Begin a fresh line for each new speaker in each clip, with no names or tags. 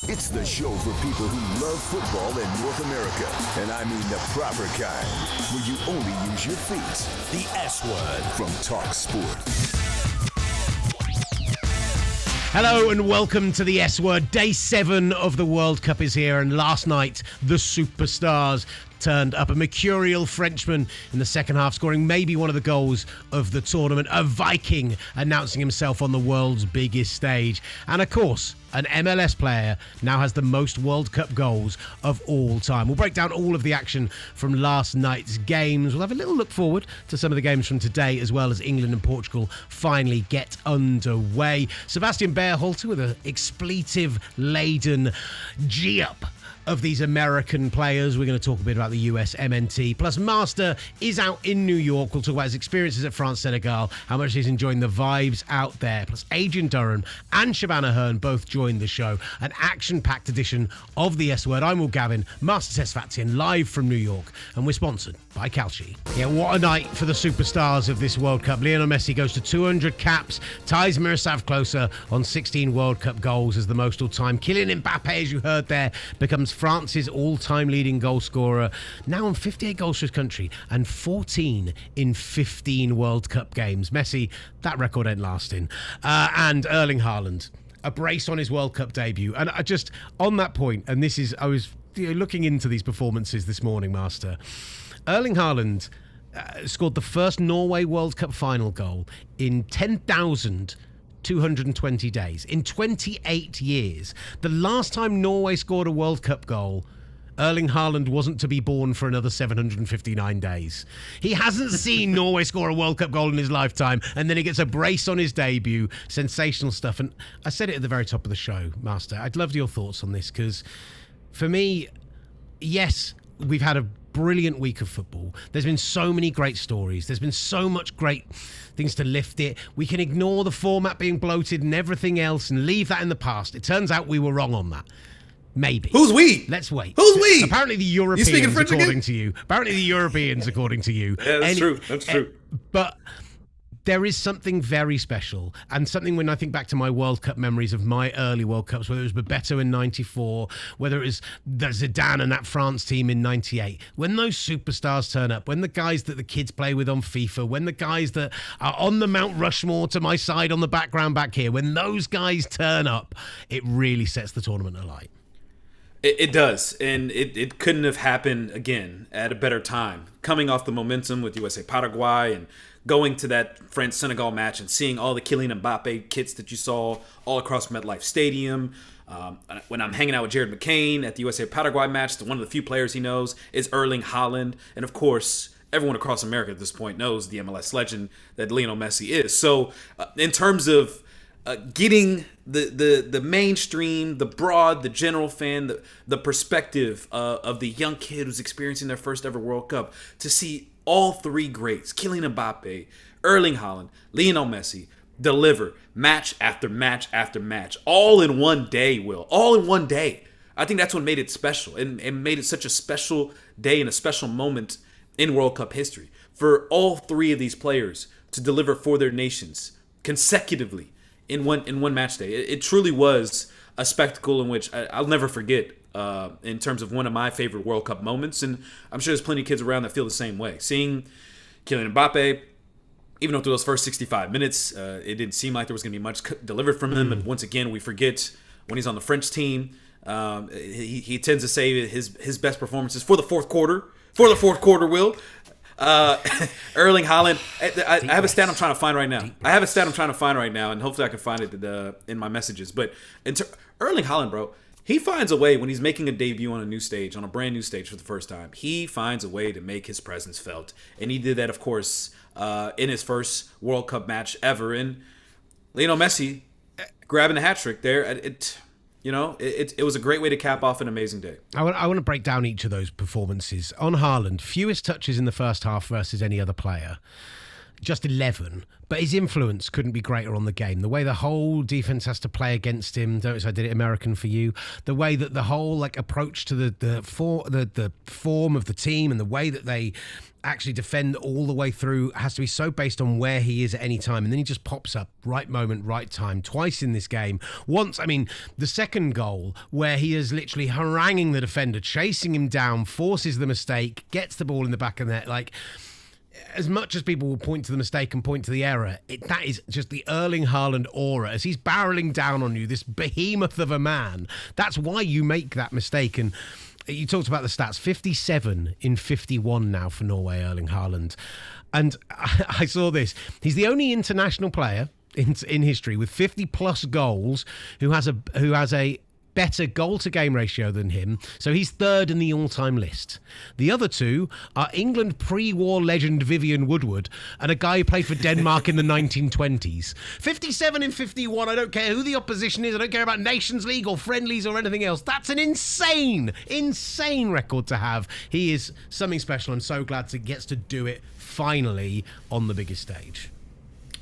It's the show for people who love football in North America. And I mean the proper kind, where you only use your feet. The S Word from talkSPORT.
Hello and welcome to the S Word. Day 7 of the World Cup is here, and last night the superstars turned up. A mercurial Frenchman in the second half, scoring maybe one of the goals of the tournament. A Viking announcing himself on the world's biggest stage. And of course, an MLS player now has the most World Cup goals of all time. We'll break down all of the action from last night's games. We'll have a little look forward to some of the games from today, as well as England and Portugal finally get underway. Sebastian Berhalter with an expletive-laden G-up of these American players. We're going to talk a bit about the US MNT. Plus, Master is out in New York. We'll talk about his experiences at France Senegal, how much he's enjoying the vibes out there. Plus, Adrian Durham and Shabana Hearn both joined the show. An action-packed edition of the S Word. I'm Will Gavin, Master Tesfatian, live from New York, and we're sponsored by Calci. Yeah, what a night for the superstars of this World Cup. Lionel Messi goes to 200 caps, ties Miroslav Klose on 16 World Cup goals as the most all-time. Kylian Mbappe, as you heard there, becomes France's all-time leading goal scorer, now on 58 goals for his country and 14 in 15 World Cup games. Messi, that record ain't lasting. And Erling Haaland, a brace on his World Cup debut. And I just, on that point, and this is, I was looking into these performances this morning, Master. Erling Haaland scored the first Norway World Cup final goal in 10,220 days, in 28 years. The last time Norway scored a World Cup goal, Erling Haaland wasn't to be born for another 759 days. He hasn't seen Norway score a World Cup goal in his lifetime, and then he gets a brace on his debut. Sensational stuff. And I said it at the very top of the show, Master. I'd love your thoughts on this, because for me, yes, we've had a brilliant week of football. There's been so many great stories. There's been so much great things to lift it. We can ignore the format being bloated and everything else and leave that in the past. It turns out we were wrong on that. Maybe.
Who's we?
Let's wait.
Who's we?
Apparently the Europeans,
You speaking French
according
again?
to you. Apparently the Europeans, according to you.
Yeah, that's true. That's true.
But there is something very special, and something when I think back to my World Cup memories of my early World Cups, whether it was Bebeto in 94, whether it was the Zidane and that France team in 98, when those superstars turn up, when the guys that the kids play with on FIFA, when the guys that are on the Mount Rushmore to my side on the background back here, when those guys turn up, it really sets the tournament alight.
It does, and it couldn't have happened again at a better time. Coming off the momentum with USA Paraguay and going to that France-Senegal match and seeing all the Kylian Mbappe kits that you saw all across MetLife Stadium. When I'm hanging out with Jared McCain at the USA Paraguay match, one of the few players he knows is Erling Haaland. And of course, everyone across America at this point knows the MLS legend that Lionel Messi is. So in terms of getting the mainstream, the broad, the general fan, the perspective of the young kid who's experiencing their first ever World Cup, to see all three greats, Kylian Mbappe, Erling Haaland, Lionel Messi, deliver match after match after match, all in one day, Will. All in one day. I think that's what made it special and made it such a special day and a special moment in World Cup history. For all three of these players to deliver for their nations consecutively in one match day. It truly was a spectacle in which I'll never forget in terms of one of my favorite World Cup moments. And I'm sure there's plenty of kids around that feel the same way. Seeing Kylian Mbappe, even though through those first 65 minutes, it didn't seem like there was going to be much delivered from him. And once again, we forget when he's on the French team, he tends to say his best performances for the fourth quarter. For the fourth quarter, Will. Erling Haaland. I have a stat I'm trying to find right now. And hopefully I can find it in my messages. But Erling Haaland, bro, he finds a way when he's making a debut on a new stage, on a brand new stage for the first time. He finds a way to make his presence felt. And he did that, of course, in his first World Cup match ever. And Lionel Messi grabbing a hat trick there. It was a great way to cap off an amazing day.
I want to break down each of those performances. On Haaland, fewest touches in the first half versus any other player. just 11, but his influence couldn't be greater on the game. The way the whole defense has to play against him, notice I did it American for you, the way that the whole approach to the form of the team and the way that they actually defend all the way through has to be so based on where he is at any time. And then he just pops up, right moment, right time, twice in this game. Once, the second goal where he is literally haranguing the defender, chasing him down, forces the mistake, gets the ball in the back of the net. As much as people will point to the mistake and point to the error, that is just the Erling Haaland aura. As he's barreling down on you, this behemoth of a man, that's why you make that mistake. And you talked about the stats, 57 in 51 now for Norway, Erling Haaland. And I saw this. He's the only international player in history with 50-plus goals who has a better goal-to-game ratio than him, so he's third in the all-time list. The other two are England pre-war legend Vivian Woodward and a guy who played for Denmark in the 1920s. 57 in 51, I don't care who the opposition is, I don't care about Nations League or friendlies or anything else. That's an insane record to have. He is something special. I'm so glad he gets to do it finally on the biggest stage.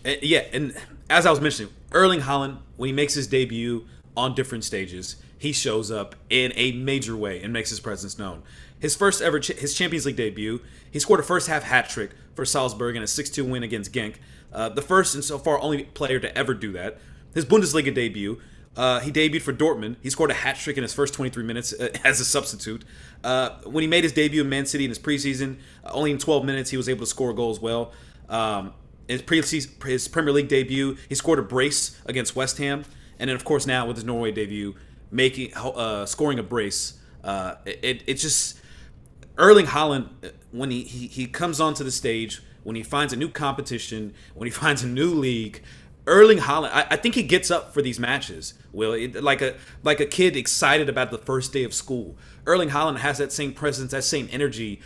Yeah, and as I was mentioning, Erling Haaland, when he makes his debut on different stages, he shows up in a major way and makes his presence known. His first ever his Champions League debut, he scored a first half hat trick for Salzburg in a 6-2 win against Genk. The first and so far only player to ever do that. His Bundesliga debut, he debuted for Dortmund. He scored a hat trick in his first 23 minutes as a substitute. When he made his debut in Man City in his preseason, only in 12 minutes he was able to score a goal as well. His Premier League debut, he scored a brace against West Ham. And then, of course, now with his Norway debut, scoring a brace, it's just Erling Haaland, when he comes onto the stage, when he finds a new competition, when he finds a new league, Erling Haaland, I think he gets up for these matches. Like a kid excited about the first day of school. Erling Haaland has that same presence, that same energy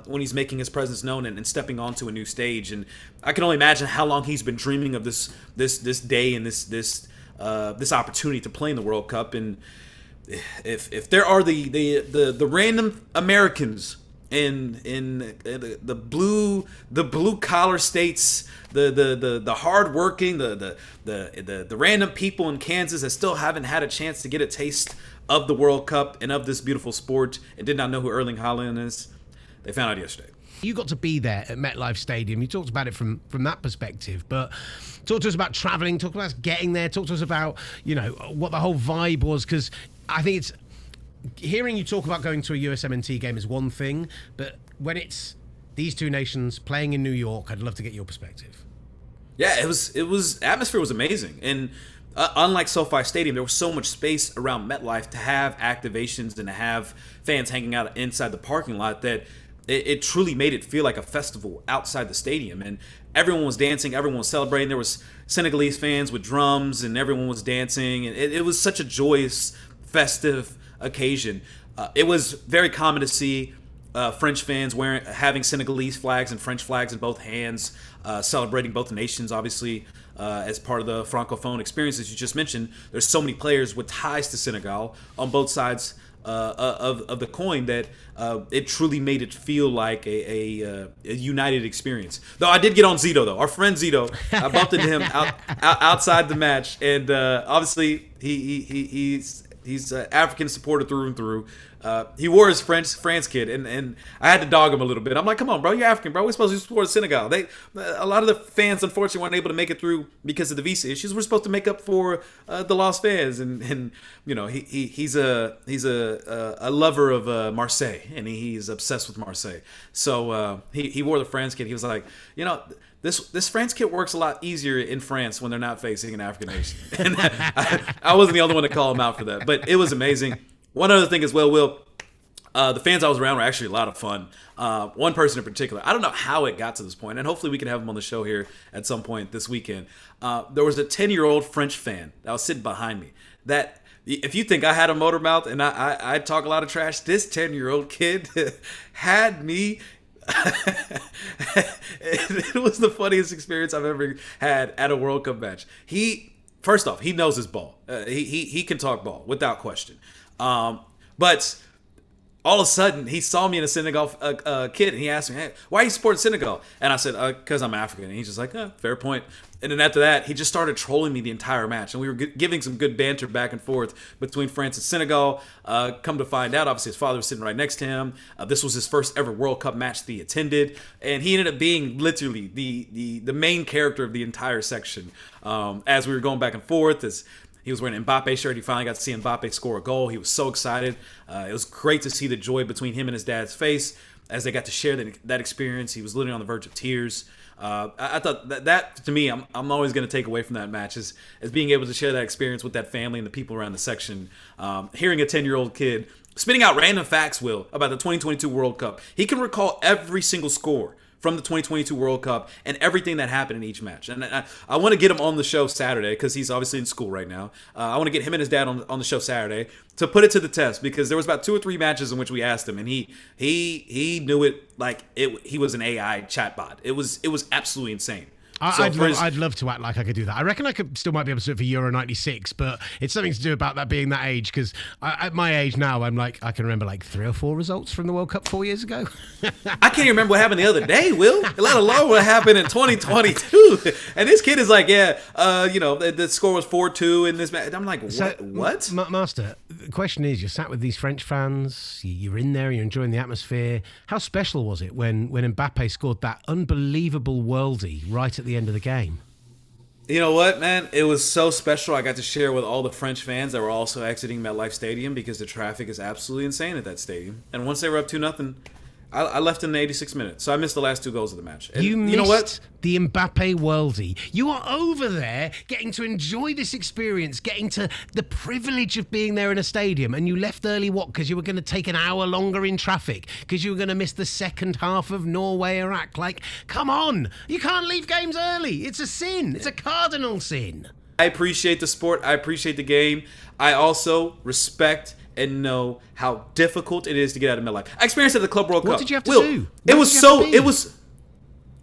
when he's making his presence known and stepping onto a new stage. And I can only imagine how long he's been dreaming of this day and this opportunity to play in the World Cup. And if there are the random Americans in the blue collar states, the hardworking, the random people in Kansas that still haven't had a chance to get a taste of the World Cup and of this beautiful sport and did not know who Erling Haaland is, they found out yesterday.
You got to be there at MetLife Stadium. You talked about it from that perspective, but talk to us about travelling, talk to us getting there, talk to us about, what the whole vibe was, because I think it's, hearing you talk about going to a USMNT game is one thing, but when it's these two nations playing in New York, I'd love to get your perspective.
Yeah, it was atmosphere was amazing. And unlike SoFi Stadium, there was so much space around MetLife to have activations and to have fans hanging out inside the parking lot that it truly made it feel like a festival outside the stadium. And everyone was dancing, everyone was celebrating. There was Senegalese fans with drums and everyone was dancing. And it was such a joyous, festive occasion. It was very common to see French fans having Senegalese flags and French flags in both hands, celebrating both nations, obviously, as part of the Francophone experience. As you just mentioned, there's so many players with ties to Senegal on both sides of the coin that it truly made it feel like a united experience. Though I did get on Zito, though. Our friend Zito, I bumped into him outside the match, and obviously he's an African supporter through and through. He wore his France kid, and I had to dog him a little bit. I'm like, come on, bro, you're African, bro. We're supposed to support Senegal. A lot of the fans, unfortunately, weren't able to make it through because of the visa issues. We're supposed to make up for the lost fans, and he's a lover of Marseille, and he's obsessed with Marseille. So he wore the France kid. He was like, This France kit works a lot easier in France when they're not facing an African nation. And I wasn't the only one to call him out for that. But it was amazing. One other thing as well, Will, the fans I was around were actually a lot of fun. One person in particular, I don't know how it got to this point, and hopefully we can have him on the show here at some point this weekend. There was a 10-year-old French fan that was sitting behind me that, if you think I had a motor mouth and I talk a lot of trash, this 10-year-old kid had me. It was the funniest experience I've ever had at a World Cup match. First off, he knows his ball. He can talk ball without question. But all of a sudden, he saw me in a Senegal kid, and he asked me, "Hey, why are you supporting Senegal?" And I said, "Because I'm African." And he's just like, "Fair point." And then after that, he just started trolling me the entire match, and we were giving some good banter back and forth between France and Senegal. Come to find out, obviously his father was sitting right next to him. This was his first ever World Cup match that he attended, and he ended up being literally the main character of the entire section. As we were going back and forth, as he was wearing an Mbappe shirt. He finally got to see Mbappe score a goal. He was so excited. It was great to see the joy between him and his dad's face as they got to share that experience. He was literally on the verge of tears. I thought that to me, I'm always going to take away from that match is being able to share that experience with that family and the people around the section. Hearing a 10-year-old kid spitting out random facts, Will, about the 2022 World Cup. He can recall every single score from the 2022 World Cup and everything that happened in each match. And I want to get him on the show Saturday because he's obviously in school right now. I want to get him and his dad on the show Saturday to put it to the test because there was about 2 or 3 matches in which we asked him and he knew it like he was an AI chatbot. It was absolutely insane.
I'd love to act like I could do that. I reckon I still might be able to do it for Euro 96, but it's something to do about that being that age because at my age now, I'm like, I can remember like 3 or 4 results from the World Cup 4 years ago.
I can't even remember what happened the other day, Will, let alone what happened in 2022. And this kid is like, the score was 4-2 in this match. I'm like, what?
Master, the question is, you're sat with these French fans, you're in there, you're enjoying the atmosphere. How special was it when Mbappe scored that unbelievable worldie right at the end of the game?
You know what, man? It was so special. I got to share with all the French fans that were also exiting MetLife Stadium because the traffic is absolutely insane at that stadium. And once they were up 2-0, I left in the 86th minute, so I missed the last 2 goals of the match. And
you
know what?
The Mbappe worldie. You are over there getting to enjoy this experience, getting to the privilege of being there in a stadium, and you left early, what? Because you were going to take an hour longer in traffic, because you were going to miss the second half of Norway-Iraq. Like, come on. You can't leave games early. It's a sin. It's a cardinal sin.
I appreciate the sport. I appreciate the game. I also respect and know how difficult it is to get out of MetLife. I experienced it at the Club World Cup.
What did you have to do?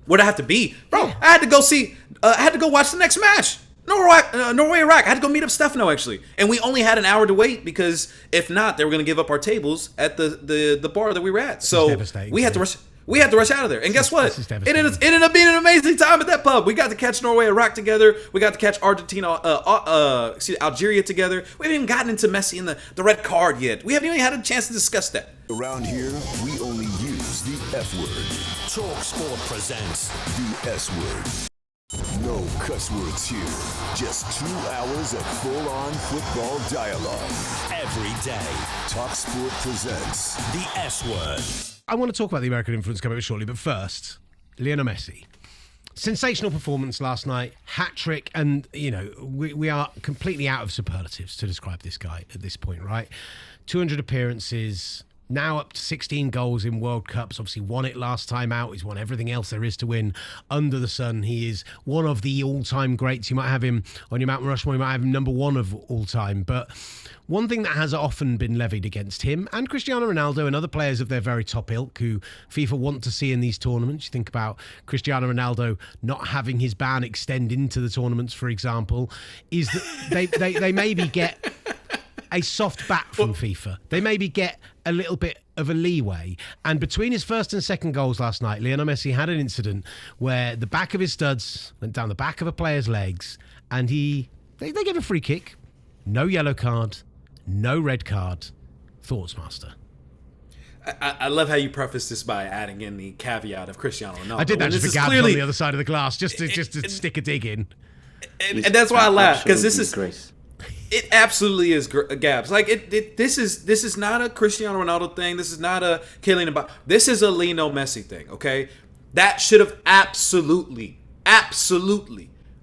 Where'd I have to be? Bro, yeah. I had to go watch the next match. Norway, Iraq. I had to go meet up Stefano, actually. And we only had an hour to wait because if not, they were going to give up our tables at the bar that we were at. So we had to rush. We had to rush out of there. And guess what? It ended up being an amazing time at that pub. We got to catch Norway, Iraq together. We got to catch Algeria together. We haven't even gotten into Messi and the red card yet. We haven't even had a chance to discuss that.
Around here, we only use the F word.
talkSPORT presents
the S word. No cuss words here. Just 2 hours of full-on football dialogue.
every day.
talkSPORT presents
The S word.
I want to talk about the American influence coming up shortly, but first, Lionel Messi. Sensational performance last night, hat-trick, and, we are completely out of superlatives to describe this guy at this point, right? 200 appearances, now up to 16 goals in World Cups, obviously won it last time out, he's won everything else there is to win under the sun. He is one of the all-time greats. You might have him on your Mount Rushmore, you might have him number 1 of all time, but one thing that has often been levied against him and Cristiano Ronaldo and other players of their very top ilk who FIFA want to see in these tournaments. You think about Cristiano Ronaldo not having his ban extend into the tournaments, for example, is that they maybe get a soft bat from FIFA. They maybe get a little bit of a leeway. And between his first and second goals last night, Lionel Messi had an incident where the back of his studs went down the back of a player's legs and they gave a free kick. No yellow card. No red card. Thoughts, Master?
I love how you preface this by adding in the caveat of Cristiano Ronaldo.
I did that just for Gabs on the other side of the glass, just to stick a dig in.
And that's why I laugh, because this is... It absolutely is Gabs. Like this is not a Cristiano Ronaldo thing. This is not a Kylian Mbappe. This is a Lionel Messi thing. Okay, that should have absolutely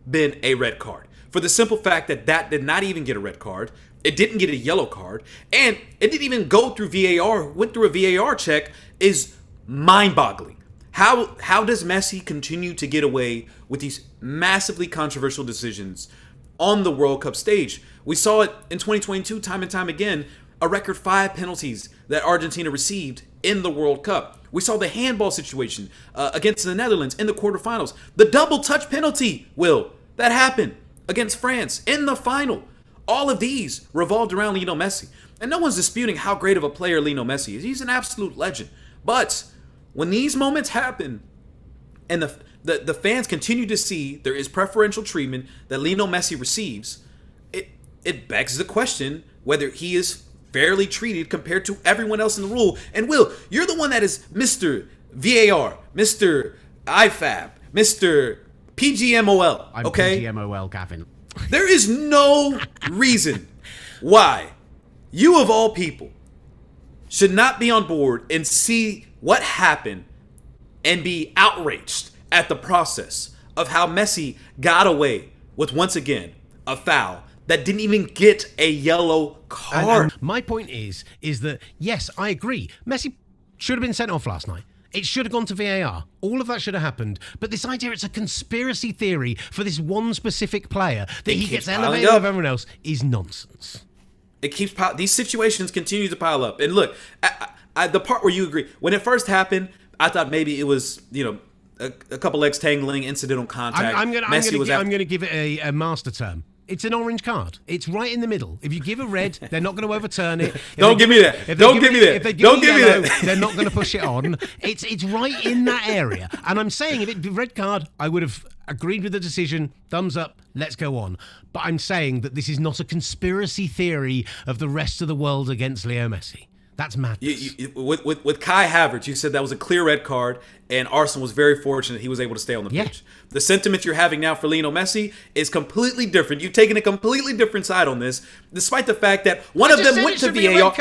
been a red card for the simple fact that did not even get a red card. It didn't get a yellow card, and it didn't even go through VAR. Went through a VAR check is mind-boggling. How does Messi continue to get away with these massively controversial decisions on the World Cup stage? We saw it in 2022 time and time again, a record 5 penalties that Argentina received in the World Cup. We saw the handball situation against the Netherlands in the quarterfinals. The double touch penalty, that happened against France in the final. All of these revolved around Lionel Messi. And no one's disputing how great of a player Lionel Messi is. He's an absolute legend. But when these moments happen and the fans continue to see there is preferential treatment that Lionel Messi receives, it begs the question whether he is fairly treated compared to everyone else in the rule. And Will, you're the one that is Mr. VAR, Mr. IFAB, Mr. PGMOL.
I'm
okay?
PGMOL, Gavin.
There is no reason why you, of all people, should not be on board and see what happened and be outraged at the process of how Messi got away with, once again, a foul that didn't even get a yellow card.
And my point is that, yes, I agree. Messi should have been sent off last night. It should have gone to VAR. All of that should have happened. But this idea it's a conspiracy theory for this one specific player that he gets elevated above everyone else is nonsense.
It keeps these situations continue to pile up. And look, the part where you agree, when it first happened, I thought maybe it was, a couple legs tangling, incidental contact.
I'm going to give it a master term. It's an orange card. It's right in the middle. If you give a red, they're not going to overturn it.
Don't give me that. Don't give me that. Don't give me that.
They're not going to push it on. It's right in that area. And I'm saying if it was red card, I would have agreed with the decision. Thumbs up. Let's go on. But I'm saying that this is not a conspiracy theory of the rest of the world against Leo Messi. That's madness.
With Kai Havertz, you said that was a clear red card, and Arsenal was very fortunate he was able to stay on the pitch. The sentiment you're having now for Lionel Messi is completely different. You've taken a completely different side on this, despite the fact that one of them went to VAR.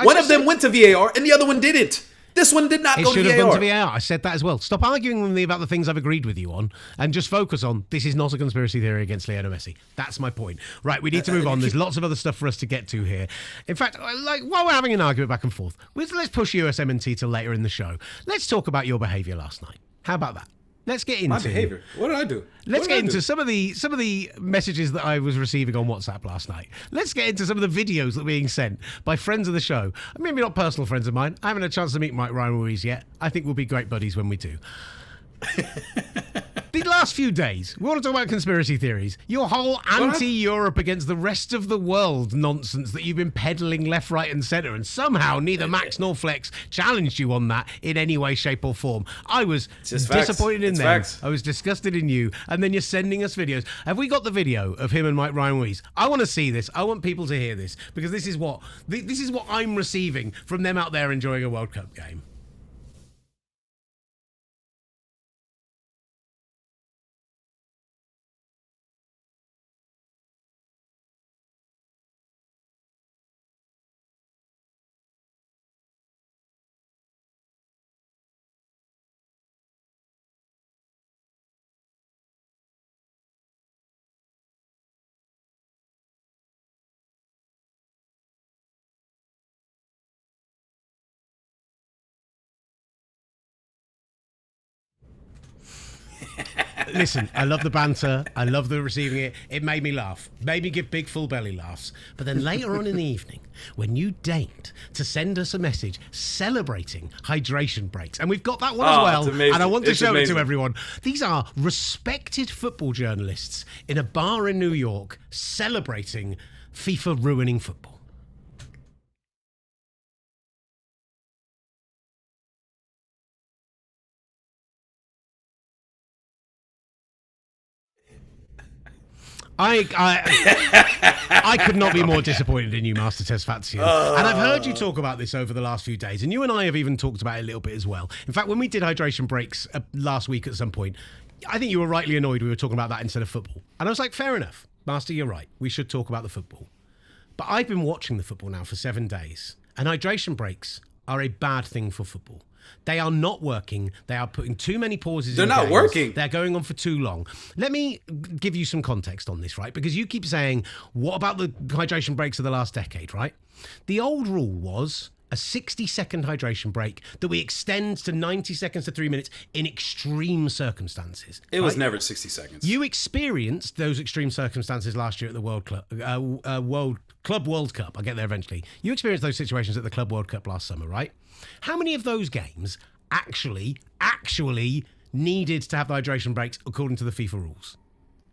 One of them went to VAR, and the other one didn't. This one did not go to VAR.
It should have gone to VAR. I said that as well. Stop arguing with me about the things I've agreed with you on and just focus on this is not a conspiracy theory against Lionel Messi. That's my point. Right, we need to move on. There's lots of other stuff for us to get to here. In fact, while we're having an argument back and forth, let's push USMNT till later in the show. Let's talk about your behaviour last night. How about that? Let's get into
my behaviour. What did I do?
Let's get into some of the messages that I was receiving on WhatsApp last night. Let's get into some of the videos that were being sent by friends of the show. Maybe not personal friends of mine. I haven't had a chance to meet Mike Ryan Ruiz yet. I think we'll be great buddies when we do. The last few days, we want to talk about conspiracy theories. Your whole anti-Europe against the rest of the world nonsense that you've been peddling left, right and centre, and somehow neither Max nor Flex challenged you on that in any way, shape or form. I was disappointed in them. I was disgusted in you. And then you're sending us videos. Have we got the video of him and Mike Ryan Ruiz? I want to see this. I want people to hear this because this is what I'm receiving from them out there enjoying a World Cup game. Listen, I love the banter. I love the receiving it. It made me laugh. Made me give big full belly laughs. But then later on in the evening, when you deigned to send us a message celebrating hydration breaks, and we've got that one as well, and I want to show it to everyone. These are respected football journalists in a bar in New York celebrating FIFA ruining football. I could not be more disappointed in you, Master Tesfatio. And I've heard you talk about this over the last few days, and you and I have even talked about it a little bit as well. In fact, when we did hydration breaks last week at some point, I think you were rightly annoyed we were talking about that instead of football. And I was like, fair enough. Master, you're right. We should talk about the football. But I've been watching the football now for 7 days, and hydration breaks are a bad thing for football. They are not working. They are putting too many pauses in games.
They're not working.
They're going on for too long. Let me give you some context on this, right? Because you keep saying, what about the hydration breaks of the last decade, right? The old rule was a 60-second hydration break that we extend to 90 seconds to 3 minutes in extreme circumstances.
It was never 60 seconds.
You experienced those extreme circumstances last year at the World Cup. I'll get there eventually. You experienced those situations at the Club World Cup last summer, right? How many of those games actually needed to have the hydration breaks according to the FIFA rules?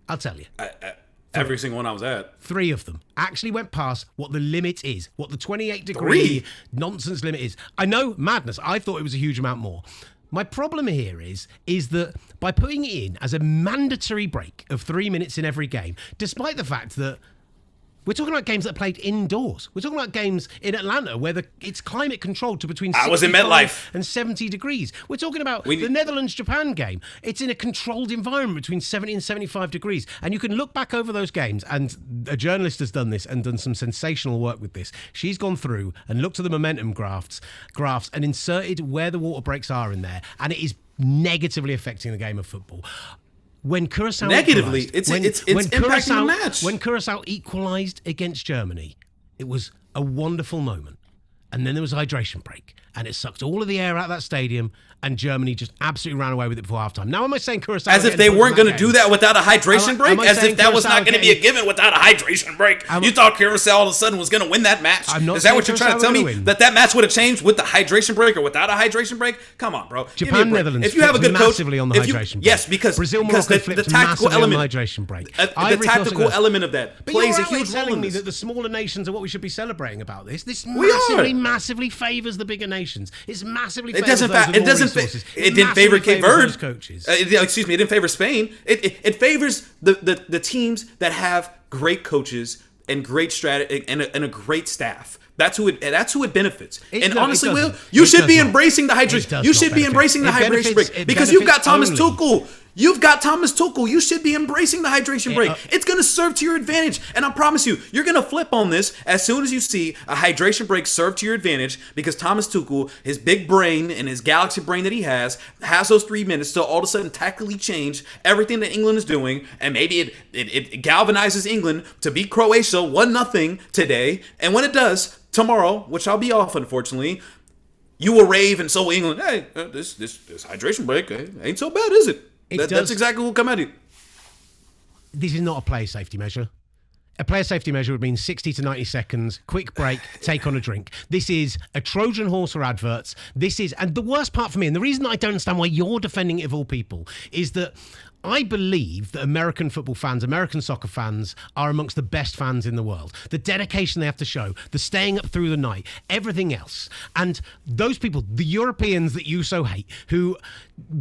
I'll tell you.
Every single one I was at.
3 of them actually went past what the limit is, what the 28-degree nonsense limit is. I know, madness. I thought it was a huge amount more. My problem here is that by putting it in as a mandatory break of 3 minutes in every game, despite the fact that we're talking about games that are played indoors. We're talking about games in Atlanta where it's climate controlled to between 65 and 70 degrees. We're talking about the Netherlands-Japan game. It's in a controlled environment between 70 and 75 degrees. And you can look back over those games, and a journalist has done this and done some sensational work with this. She's gone through and looked at the momentum graphs and inserted where the water breaks are in there. And it is negatively affecting the game of football. When Curacao
negatively, it's impacting the match.
When Curacao equalised against Germany, it was a wonderful moment. And then there was a hydration break. And it sucked all of the air out of that stadium, and Germany just absolutely ran away with it before halftime. Now, am I saying Curacao...
As if they weren't going to do that without a hydration break? As if that was not going to be a given without a hydration break? You thought Curacao all of a sudden was going to win that match? Is that what you're trying to tell me? That match would have changed with the hydration break or without a hydration break? Come on, bro.
Japan, Netherlands,
if you have a good coach,
massively on the hydration break.
Yes, because
Brazil, Morocco
the tactical element,
hydration break.
The tactical element of that plays a huge role in
me
this.
that the smaller nations are what we should be celebrating about this. This massively favours the bigger nations. It's massively favours those with more resources.
It didn't favor Cape Verde.
Coaches.
It didn't favor Spain. It favors the teams that have great coaches and great strategy and a great staff. That's who it benefits. Honestly, Will, you should be embracing the hydration. You should be embracing the hydration break because you've got Thomas Tuchel. You've got Thomas Tuchel. You should be embracing the hydration break. It's going to serve to your advantage. And I promise you, you're going to flip on this as soon as you see a hydration break serve to your advantage because Thomas Tuchel, his big brain and his galaxy brain that he has those 3 minutes to all of a sudden tactically change everything that England is doing. And maybe it galvanizes England to beat Croatia 1-0 today. And when it does, tomorrow, which I'll be off, unfortunately, you will rave and so will England. Hey, this hydration break ain't so bad, is it? That's exactly what will come at you.
This is not a player safety measure. A player safety measure would mean 60 to 90 seconds, quick break, take on a drink. This is a Trojan horse for adverts. And the worst part for me, and the reason I don't understand why you're defending it of all people, is that I believe that American football fans, American soccer fans, are amongst the best fans in the world. The dedication they have to show, the staying up through the night, everything else. And those people, the Europeans that you so hate, who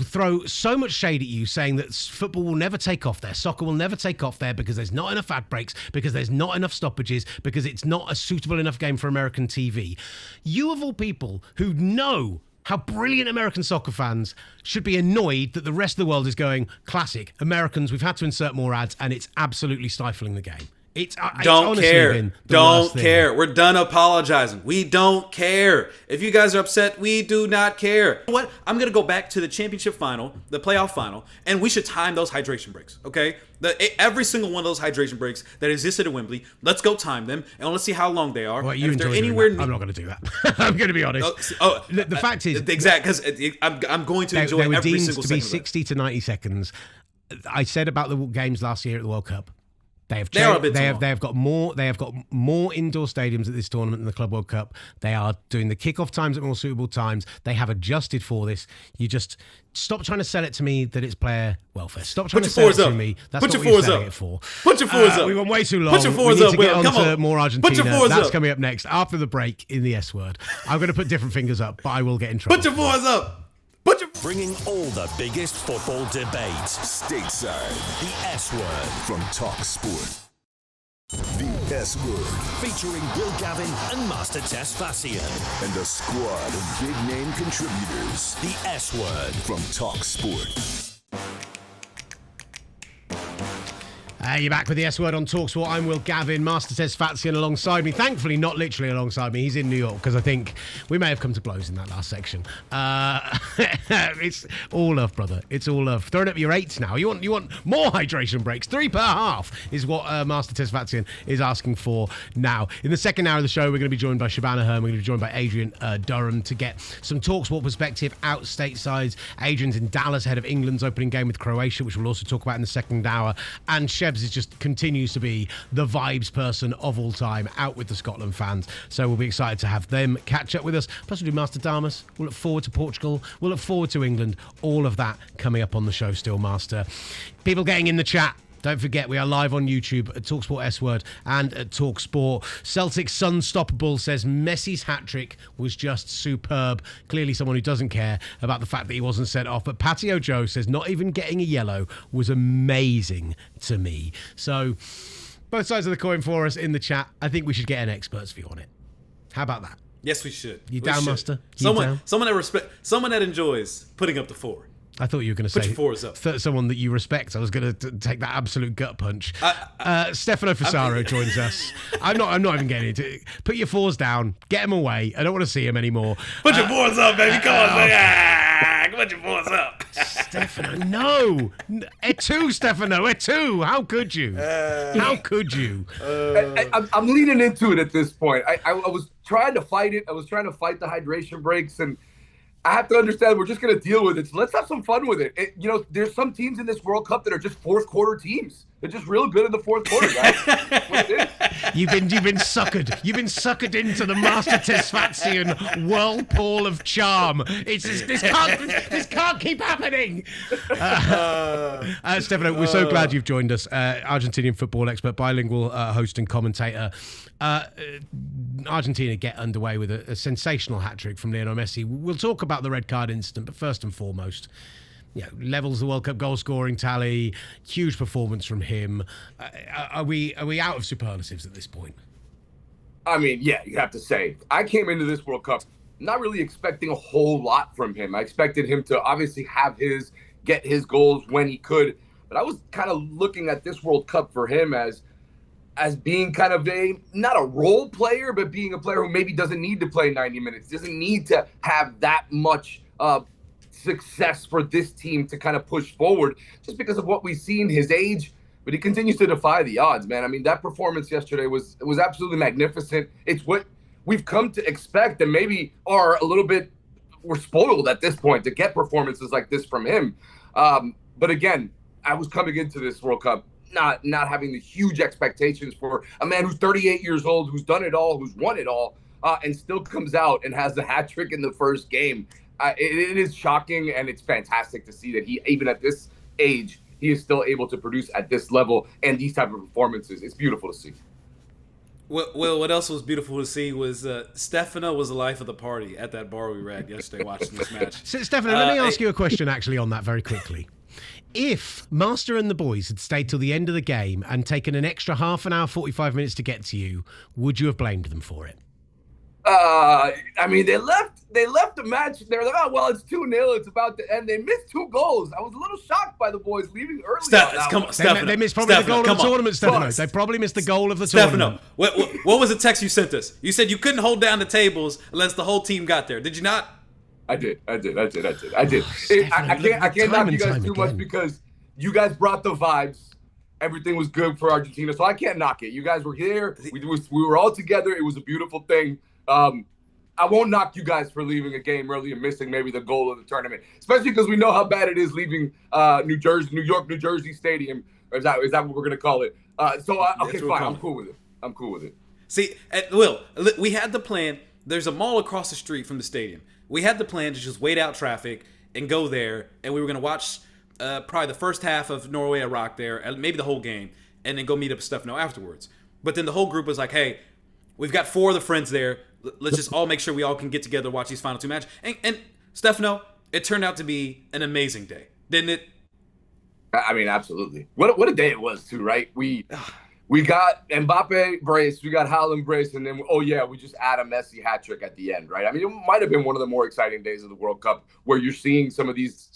throw so much shade at you saying that football will never take off there, soccer will never take off there because there's not enough ad breaks, because there's not enough stoppages, because it's not a suitable enough game for American TV. You of all people who know how brilliant American soccer fans should be annoyed that the rest of the world is going, classic, Americans, we've had to insert more ads, and it's absolutely sifling the game.
Don't care. We're done apologizing. We don't care. If you guys are upset, we do not care. You know what? I'm going to go back to the championship final, the playoff final, and we should time those hydration breaks, okay? Every single one of those hydration breaks that existed at Wembley, let's go time them, and let's see how long they are.
Well, if they're anywhere I'm not going to do that. I'm going to be honest. The fact is...
Exactly, because I'm going to enjoy every single second of it.
They were deemed to be 60 to 90 seconds. I said about the games last year at the World Cup, They have got more indoor stadiums at this tournament than the Club World Cup. They are doing the kickoff times at more suitable times. They have adjusted for this. You just stop trying to sell it to me that it's player welfare. Stop trying to sell it to me. That's not what you're selling it for.
Put your fours up.
We went way too long.
Put your fours
up.
We need to get
on to more Argentina.
Put your fours
That's
up.
coming up next after the break in the S word. I'm going to put different fingers up, but I will get in trouble.
Put your fours up.
Bringing all the biggest football debates.
Stateside.
The S word
From talkSPORT. The S word.
featuring Will Gavin and Master Tess Fassian.
And a squad of big-name contributors.
The S word.
From talkSPORT.
You're back with the S word on talkSPORT. I'm Will Gavin, Master Tess Fatsian alongside me. Thankfully, not literally alongside me. He's in New York because I think we may have come to blows in that last section. It's all love, brother. It's all love. Throwing up your eights now. You want more hydration breaks? 3 per half is what Master Tess Fatsian is asking for now. In the second hour of the show, we're going to be joined by Shabana Hearn. We're going to be joined by Adrian Durham to get some talkSPORT perspective out stateside. Adrian's in Dallas ahead of England's opening game with Croatia, which we'll also talk about in the second hour. And Shebs is just continues to be the vibes person of all time, out with the Scotland fans. So we'll be excited to have them catch up with us. Plus we'll do Master Damas. We'll look forward to Portugal. We'll look forward to England. All of that coming up on the show still, Master. People getting in the chat. Don't forget, we are live on YouTube at talkSPORT S Word and at talkSPORT. Celtics Sunstoppable says Messi's hat-trick was just superb. Clearly someone who doesn't care about the fact that he wasn't sent off. But Patio Joe says not even getting a yellow was amazing to me. So both sides of the coin for us in the chat. I think we should get an expert's view on it. How about that?
Yes, we should.
You down, Master?
Someone that enjoys putting up the 4.
I thought you were going to say
put your 4s up.
Someone that you respect. I was going to take that absolute gut punch. Stefano Fusaro joins us. I'm not even getting into it. Put your 4s down. Get them away. I don't want to see them anymore.
Put your 4s up, baby. Come on, baby. Put your 4s up.
Stefano, no. Et2, Stefano. Et2. How could you? How could you?
I'm leaning into it at this point. I was trying to fight it. I was trying to fight the hydration breaks, and I have to understand we're just going to deal with it. So let's have some fun with it. There's some teams in this World Cup that are just fourth quarter teams. They're just real good in the fourth quarter, guys. That's what it is.
You've been suckered. You've been suckered into the Master Tesfazian whirlpool of charm. This can't keep happening. Stefano, we're so glad you've joined us. Argentinian football expert, bilingual host and commentator. Argentina get underway with a sensational hat-trick from Lionel Messi. We'll talk about the red card incident, but first and foremost, levels the World Cup goal scoring tally, huge performance from him. Are we out of superlatives at this point?
I mean, yeah, you have to say. I came into this World Cup not really expecting a whole lot from him. I expected him to obviously get his goals when he could, but I was kind of looking at this World Cup for him as being kind of not a role player, but being a player who maybe doesn't need to play 90 minutes, doesn't need to have that much success for this team to kind of push forward just because of what we've seen, his age, but he continues to defy the odds, man. I mean, that performance yesterday was absolutely magnificent. It's what we've come to expect, and maybe we're spoiled at this point to get performances like this from him. But again, I was coming into this World Cup not having the huge expectations for a man who's 38 years old, who's done it all, who's won it all, and still comes out and has the hat trick in the first game. It is shocking, and it's fantastic to see that he, even at this age, he is still able to produce at this level and these type of performances. It's beautiful to see.
Well, what else was beautiful to see was Stefano was the life of the party at that bar we were at yesterday watching this match.
So, Stefano, let me ask you a question actually on that very quickly. If Master and the boys had stayed till the end of the game and taken an extra half an hour, 45 minutes to get to you, would you have blamed them for it?
I mean, they left the match. They're like, oh, well, it's 2-0. It's about to end. They missed 2 goals. I was a little shocked by the boys leaving early.
They missed probably the goal of the tournament, Stefano. They probably missed the goal of the tournament.
What was the text you sent us? You said you couldn't hold down the tables unless the whole team got there. Did you not?
I did. I can't
Time
knock
and
you guys
time
too
again.
much because you guys brought the vibes. Everything was good for Argentina, so I can't knock it. You guys were here. We were all together. It was a beautiful thing. I won't knock you guys for leaving a game early and missing maybe the goal of the tournament, especially because we know how bad it is leaving New York, New Jersey Stadium. Or is that what we're gonna call it? Okay, fine. I'm cool with it.
See, Will, we had the plan. There's a mall across the street from the stadium. We had the plan to just wait out traffic and go there, and we were gonna watch probably the first half of Norway Iraq there, maybe the whole game, and then go meet up with Stefano afterwards. But then the whole group was like, hey, we've got 4 of the friends there. Let's just all make sure we all can get together, watch these final 2 matches. And Stefano, it turned out to be an amazing day, didn't it?
I mean, absolutely. What a day it was, too, right? We got Mbappe brace, we got Haaland brace, and then, we just add a Messi hat trick at the end, right? I mean, it might have been one of the more exciting days of the World Cup where you're seeing some of these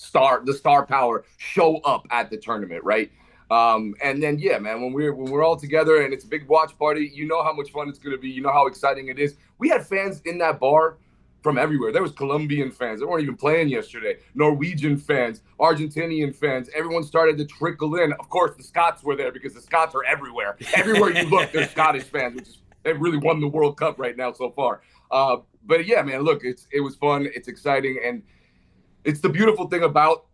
the star power show up at the tournament, right? And then, man, when we're all together and it's a big watch party, you know how much fun it's going to be. You know how exciting it is. We had fans in that bar from everywhere. There was Colombian fans. They weren't even playing yesterday. Norwegian fans, Argentinian fans. Everyone started to trickle in. Of course, the Scots were there because the Scots are everywhere. Everywhere you look, there's Scottish fans, they've really won the World Cup right now so far. But yeah, man, look, it was fun. It's exciting. And it's the beautiful thing about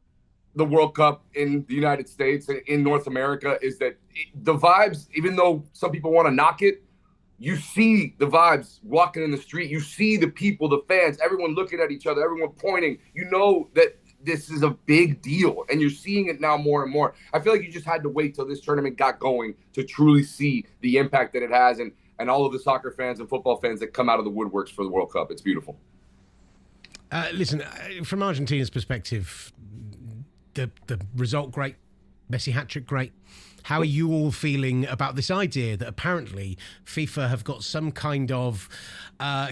the World Cup in the United States and in North America is that the vibes, even though some people want to knock it, you see the vibes walking in the street. You see the people, the fans, everyone looking at each other, everyone pointing. You know that this is a big deal, and you're seeing it now more and more. I feel like you just had to wait till this tournament got going to truly see the impact that it has, and all of the soccer fans and football fans that come out of the woodworks for the World Cup. It's beautiful.
Listen, from Argentina's perspective, the result great, Messi hat-trick great. How are you all feeling about this idea that apparently FIFA have got some kind of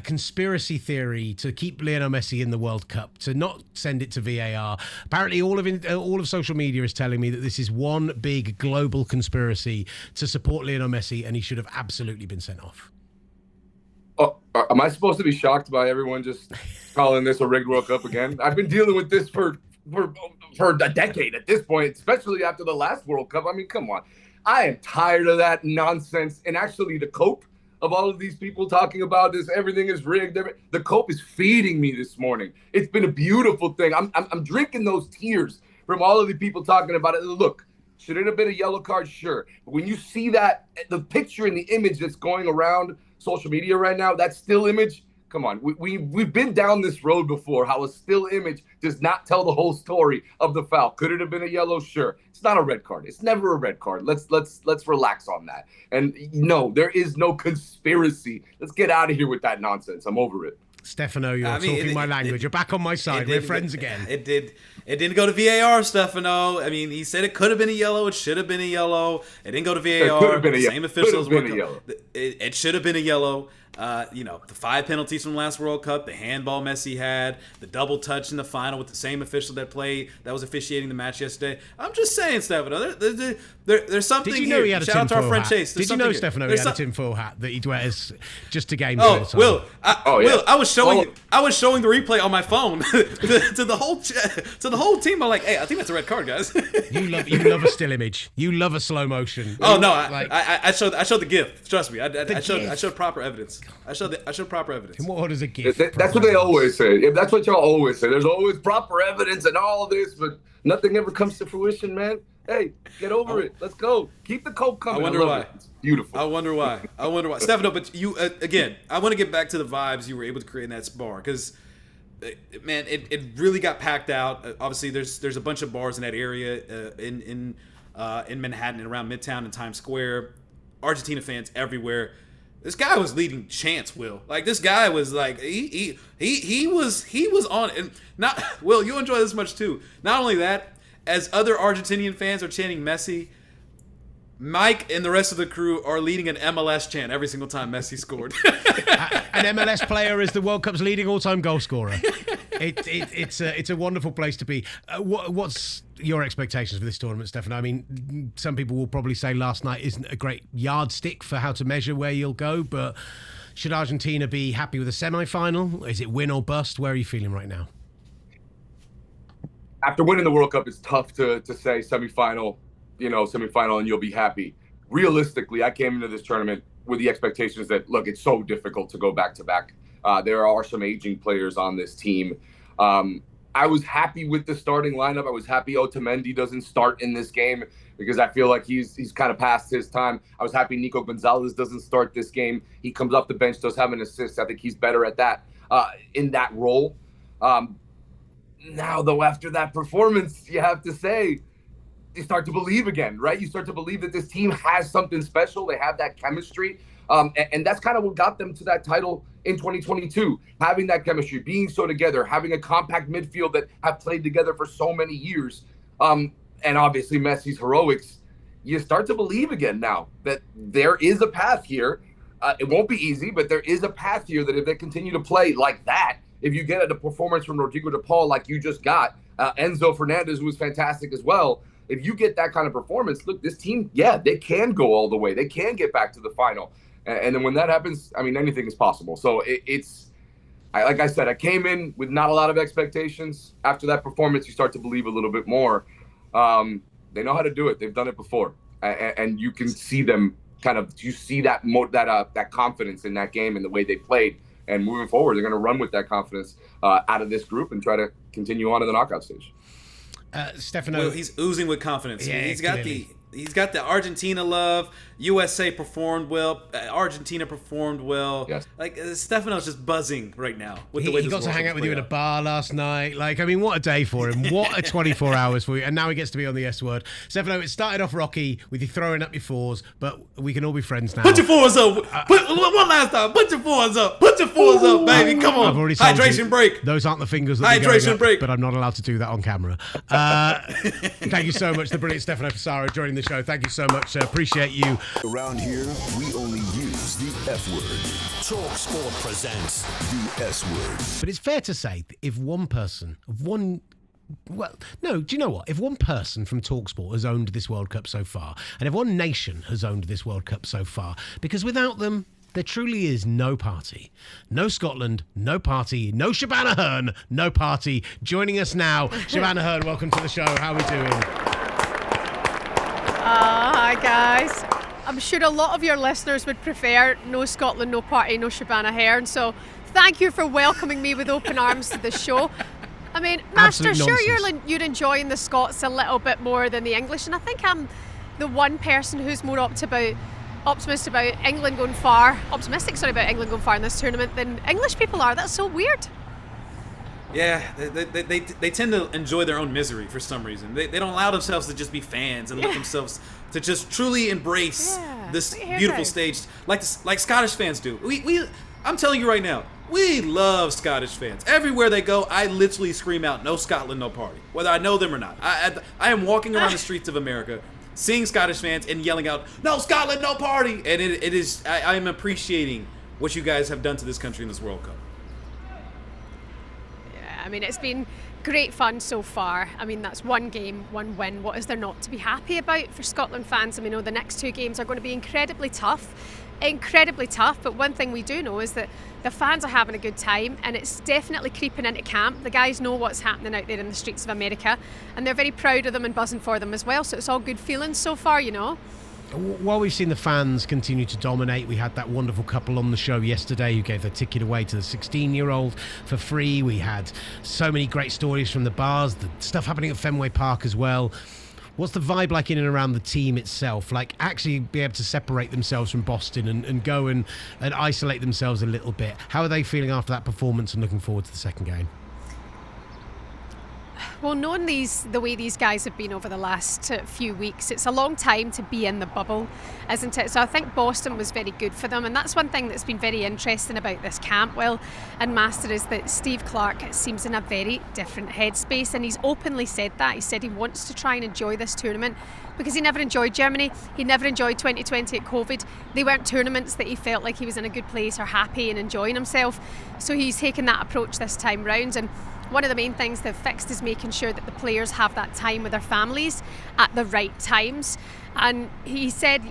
conspiracy theory to keep Lionel Messi in the World Cup, to not send it to VAR? Apparently all of social media is telling me that this is one big global conspiracy to support Lionel Messi, and he should have absolutely been sent off.
Oh, am I supposed to be shocked by everyone just calling this a rigged World Cup again? I've been dealing with this for a decade at this point, especially after the last World Cup. I mean, come on. I am tired of that nonsense. And actually, the cope of all of these people talking about this, everything is rigged. The cope is feeding me this morning. It's been a beautiful thing. I'm drinking those tears from all of the people talking about it. Look, should it have been a yellow card? Sure. But when you see that, the picture and the image that's going around social media right now, that still image, come on, we've been down this road before, how a still image does not tell the whole story of the foul. Could it have been a yellow? Sure. It's not a red card. It's never a red card. Let's relax on that. And no, there is no conspiracy. Let's get out of here with that nonsense. I'm over it.
Stefano, you're talking my language. You're back on my side. We're friends again.
It didn't go to VAR, Stefano. I mean, he said it could have been a yellow. It should have been a yellow. It didn't go to VAR.
It could have been a
Same officials.
yellow.
It should have been a yellow. The 5 penalties from the last World Cup, the handball Messi had, the double touch in the final with the same official that was officiating the match yesterday. I'm just saying, Stefano, there's something
Did you know
here.
he had a
Shout out to our friend
hat?
Chase.
Did you know, Stefano, he had a tinfoil hat that he wears just to games?
Oh, Will, I was showing
Oh.
I was showing the replay on my phone to the whole team. I'm like, hey, I think that's a red card, guys.
You love a still image. You love a slow motion.
Oh no, I showed the GIF. Trust me, I showed proper evidence. I showed proper evidence.
And what is a gift?
That's what they always say. That's what y'all always say. There's always proper evidence and all this, but nothing ever comes to fruition, man. Hey, get over it. Let's go. Keep the coke coming.
I wonder why.
It's beautiful.
I wonder why. Stefano, but you, again, I want to get back to the vibes you were able to create in that bar, because, man, it really got packed out. Obviously, there's a bunch of bars in that area in Manhattan and around Midtown and Times Square. Argentina fans everywhere. This guy was leading chants, Will. Like, this guy was like, he was on it. And not, Will, you enjoy this much too. Not only that, as other Argentinian fans are chanting Messi, Mike and the rest of the crew are leading an MLS chant every single time Messi scored.
An MLS player is the World Cup's leading all-time goal scorer. It's a wonderful place to be. What's your expectations for this tournament, Stefano? I mean, some people will probably say last night isn't a great yardstick for how to measure where you'll go, but should Argentina be happy with a semi-final? Is it win or bust? Where are you feeling right now?
After winning the World Cup, it's tough to say semifinal and you'll be happy. Realistically, I came into this tournament with the expectations that, look, it's so difficult to go back-to-back. There are some aging players on this team. I was happy with the starting lineup. I was happy Otamendi doesn't start in this game because I feel like he's kind of past his time. I was happy Nico Gonzalez doesn't start this game. He comes off the bench, does have an assist. I think he's better at that in that role. Now, though, after that performance, you have to say, you start to believe again, right? You start to believe that this team has something special. They have that chemistry. And that's kind of what got them to that title in 2022, having that chemistry, being so together, having a compact midfield that have played together for so many years. And obviously Messi's heroics. You start to believe again now that there is a path here. It won't be easy, but there is a path here that if they continue to play like that, if you get a performance from Rodrigo de Paul like you just got, Enzo Fernandez, who was fantastic as well, if you get that kind of performance, look, this team, yeah, they can go all the way. They can get back to the final. And then when that happens, I mean, anything is possible. So like I said, I came in with not a lot of expectations. After that performance, you start to believe a little bit more. They know how to do it. They've done it before. And you can see them you see that confidence in that game and the way they played. And moving forward, they're going to run with that confidence out of this group and try to continue on to the knockout stage.
Stefano,
well, he's oozing with confidence.
Yeah,
he's got
clearly.
He's got the Argentina love. USA performed well. Argentina performed well.
Yes.
Like Stefano's just buzzing right now with the way
he
this
got to
World
hang
Cup's
out with you in
played
a bar last night. Like, I mean, what a day for him. What a 24 hours for you. And now he gets to be on the S Word. Stefano, it started off rocky with you throwing up your fours, but we can all be friends now.
Put your fours up. One last time. Put your fours up. Put your fours up, baby. Come on.
I've already told
Hydration
you,
break.
Those aren't the fingers that are
Hydration
going up,
break.
but I'm not allowed to do that on camera. Thank you so much, the brilliant Stefano Fusaro joining the show. Thank you so much. Appreciate you.
Around here, we only use the F word.
talkSPORT presents
The S word.
But it's fair to say that if one person, well, no, do you know what? If one person from talkSPORT has owned this World Cup so far, and if one nation has owned this World Cup so far, because without them, there truly is no party. No Scotland, no party, no Shabana Hearn, no party. Joining us now, Shabana Hearn, welcome to the show. How are we doing?
Hi guys. I'm sure a lot of your listeners would prefer no Scotland, no party, no Shabana Hearn. So thank you for welcoming me with open arms to this show. I mean, Master,
Absolute
sure
nonsense.
you're enjoying the Scots a little bit more than the English, and I think I'm the one person who's more optimistic about England going far in this tournament than English people are. That's so weird.
Yeah, they tend to enjoy their own misery for some reason. They don't allow themselves to just be fans and let themselves to just truly embrace this beautiful stage like Scottish fans do. I'm telling you right now, we love Scottish fans. Everywhere they go, I literally scream out, "No Scotland, no party," whether I know them or not. I am walking around the streets of America, seeing Scottish fans and yelling out, "No Scotland, no party!" And it is. I am appreciating what you guys have done to this country in this World Cup.
I mean, it's been great fun so far. I mean, that's one game, one win. What is there not to be happy about for Scotland fans? I mean, the next two games are going to be incredibly tough. But one thing we do know is that the fans are having a good time, and it's definitely creeping into camp. The guys know what's happening out there in the streets of America, and they're very proud of them and buzzing for them as well. So it's all good feelings so far,
While we've seen the fans continue to dominate, we had that wonderful couple on the show yesterday who gave their ticket away to the 16-year-old for free. We had so many great stories from the bars, the stuff happening at Fenway Park as well. What's the vibe like in and around the team itself? Like, actually be able to separate themselves from Boston and go and isolate themselves a little bit. How are they feeling after that performance and looking forward to the second game?
Well, knowing the way these guys have been over the last few weeks, it's a long time to be in the bubble, isn't it? So I think Boston was very good for them, and that's one thing that's been very interesting about this camp, Will and Master, is that Steve Clarke seems in a very different headspace, and he's openly said that. He said he wants to try and enjoy this tournament because he never enjoyed Germany, he never enjoyed 2020 at COVID. They weren't tournaments that he felt like he was in a good place or happy and enjoying himself. So he's taken that approach this time round, and one of the main things they've fixed is making sure that the players have that time with their families at the right times. And he said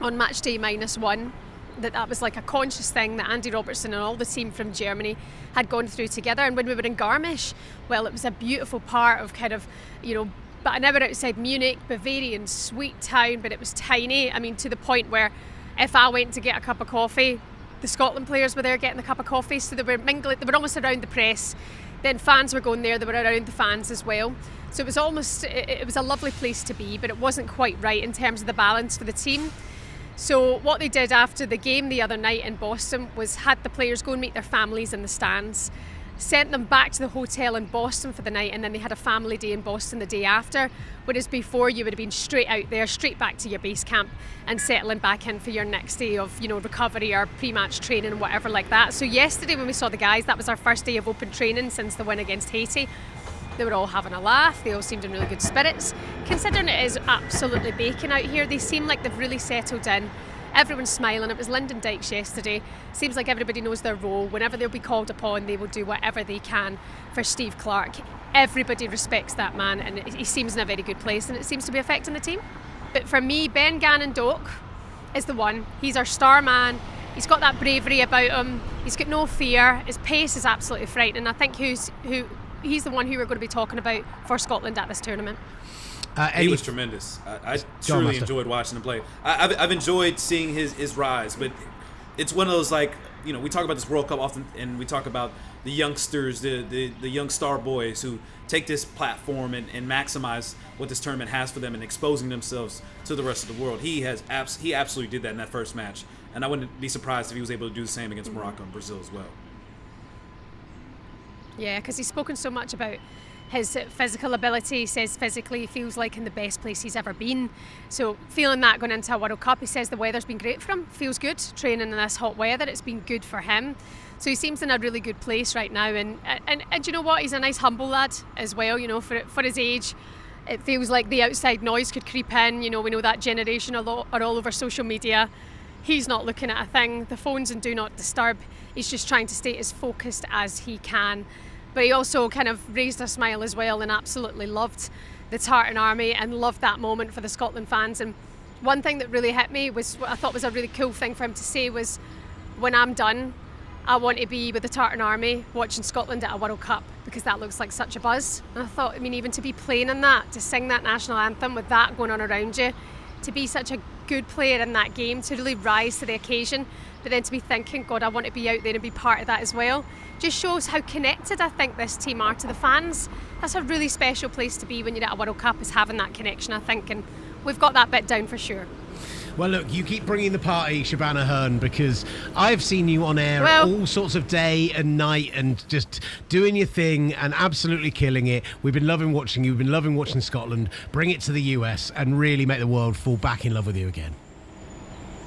on match day -1 that was like a conscious thing that Andy Robertson and all the team from Germany had gone through together. And when we were in Garmisch, well, it was a beautiful part of kind of, about an hour outside Munich, Bavarian, sweet town, but it was tiny. I mean, to the point where if I went to get a cup of coffee, the Scotland players were there getting a cup of coffee, so they were mingling, they were almost around the press. Then fans were going there, they were around the fans as well. So it was a lovely place to be, but it wasn't quite right in terms of the balance for the team. So what they did after the game the other night in Boston was had the players go and meet their families in the stands, sent them back to the hotel in Boston for the night, and then they had a family day in Boston the day after, whereas before you would have been straight out there, straight back to your base camp and settling back in for your next day of recovery or pre-match training and whatever like that. So yesterday when we saw the guys, that was our first day of open training since the win against Haiti. They were all having a laugh, they all seemed in really good spirits. Considering it is absolutely baking out here, they seem like they've really settled in. Everyone's smiling. It was Lyndon Dykes yesterday. Seems like everybody knows their role. Whenever they'll be called upon, they will do whatever they can for Steve Clarke. Everybody respects that man, and he seems in a very good place, and it seems to be affecting the team. But for me, Ben Gannon Doak is the one. He's our star man. He's got that bravery about him. He's got no fear. His pace is absolutely frightening. I think he's the one who we're going to be talking about for Scotland at this tournament.
He was tremendous. I truly enjoyed watching him play. I've enjoyed seeing his rise, but it's one of those, like, we talk about this World Cup often, and we talk about the youngsters, the young star boys who take this platform and maximize what this tournament has for them and exposing themselves to the rest of the world. He absolutely did that in that first match, and I wouldn't be surprised if he was able to do the same against Morocco and Brazil as well.
Yeah, because he's spoken so much about his physical ability. He says physically he feels like in the best place he's ever been. So feeling that going into a World Cup, he says the weather's been great for him. Feels good training in this hot weather. It's been good for him. So he seems in a really good place right now. And you know what? He's a nice humble lad as well. For his age, it feels like the outside noise could creep in. We know that generation are all over social media. He's not looking at a thing. The phone's in do not disturb. He's just trying to stay as focused as he can. But he also kind of raised a smile as well and absolutely loved the Tartan Army and loved that moment for the Scotland fans. And one thing that really hit me was what I thought was a really cool thing for him to say was, when I'm done, I want to be with the Tartan Army watching Scotland at a World Cup, because that looks like such a buzz. And I thought, even to be playing in that, to sing that national anthem with that going on around you, to be such a good player in that game, to really rise to the occasion, but then to be thinking, God, I want to be out there and be part of that as well, just shows how connected I think this team are to the fans. That's a really special place to be when you're at a World Cup, is having that connection, I think, and we've got that bit down for sure.
Well, look, you keep bringing the party, Shabana Hearn, because I've seen you on air all sorts of day and night and just doing your thing and absolutely killing it. We've been loving watching you. We've been loving watching Scotland. Bring it to the US and really make the world fall back in love with you again.